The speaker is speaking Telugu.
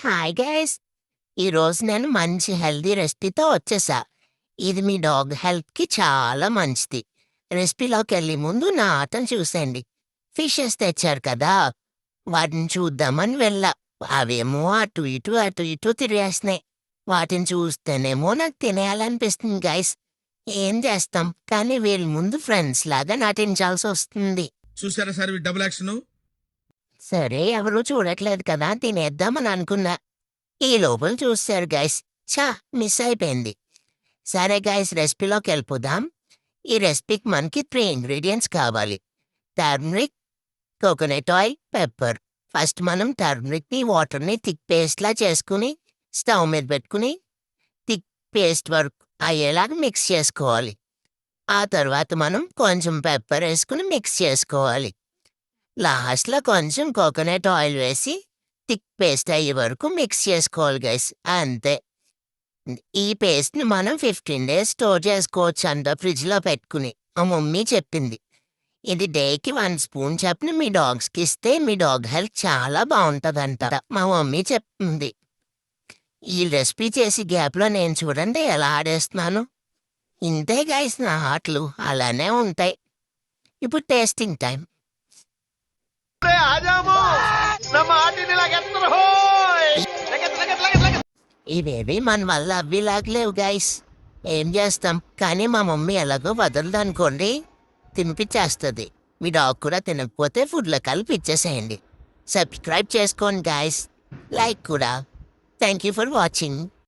Hi guys! ఈరోజు నేను మంచి హెల్తీ రెసిపీతో వచ్చేసా. ఇది మీ డాగ్ హెల్త్‌కి చాలా మంచిది. రెసిపీలోకెళ్ళే ముందు నా ఆటను చూసేయండి. ఫిషెస్ తెచ్చారు కదా! వాటిని చూద్దామని వెళ్ళా. అవేమో అటు ఇటు తిరిగేస్తున్నాయి. వాటిని చూస్తేనేమో నాకు తినేయాలనిపిస్తుంది గైస్. ఏం చేస్తాం, కానీ వీళ్ళ ముందు ఫ్రెండ్స్‌లాగా నటించాల్సొస్తుంది. చూసారా సార్ ఈ డబుల్ యాక్షన్. సరే, ఎవరూ చూడట్లేదు కదా, తినేద్దామని అనుకున్నా. ఈ లోపల చూస్తారు గైస్. మిస్ అయిపోయింది. సరే గైస్, రెసిపీలోకెళ్ళిపోదాం. ఈ రెసిపీకి మనకి 3 ఇంగ్రీడియంట్స్ కావాలి. Turmeric, coconut oil, pepper. First మనం టర్మరిక్‌ని, వాటర్‌ని థిక్ పేస్ట్‌లా చేసుకుని స్టవ్ మీద పెట్టుకుని థిక్ పేస్ట్ వరకు అయ్యేలాగా మిక్స్ చేసుకోవాలి. ఆ తర్వాత మనం కొంచెం పెప్పర్ వేసుకుని మిక్స్ చేసుకోవాలి. లాస్ట్‌లో కొంచెం కోకోనట్ ఆయిల్ వేసి థిక్ పేస్ట్ అయ్యే వరకు మిక్స్ చేసుకోవాలి గైస్. అంతే. ఈ పేస్ట్‌ని మనం 15 డేస్ స్టోర్ చేసుకోవచ్చంట ఫ్రిడ్జ్‌లో పెట్టుకుని. మా మమ్మీ చెప్పింది. ఇది డేకి 1 స్పూన్ చొప్పున మీ డాగ్స్‌కి ఇస్తే మీ డాగ్ హెల్త్ చాలా బావుంటదంట. మా మమ్మీ చెప్తుంది. ఈ రెసిపీ చేసి గ్యాప్‌లో నేను చూడండి ఎలా ఆడేస్తున్నాను. ఇంతే గైస్, నా ఆటలు అలానే ఉంటాయి. ఇప్పుడు టేస్టింగ్ టైం. ఇవేవి మన వల్ల అవ్విలాగలేవు గైస్. ఏం చేస్తాం, కానీ మా మమ్మీ ఎలాగో వదలదనుకోండి, తినిపించేస్తుంది. మీ డాగ్ కూడా తినకపోతే ఫుడ్లో కలిపి ఇచ్చేసేయండి. సబ్స్క్రైబ్ చేసుకోండి గైస్, లైక్ కూడా. Thank you for watching.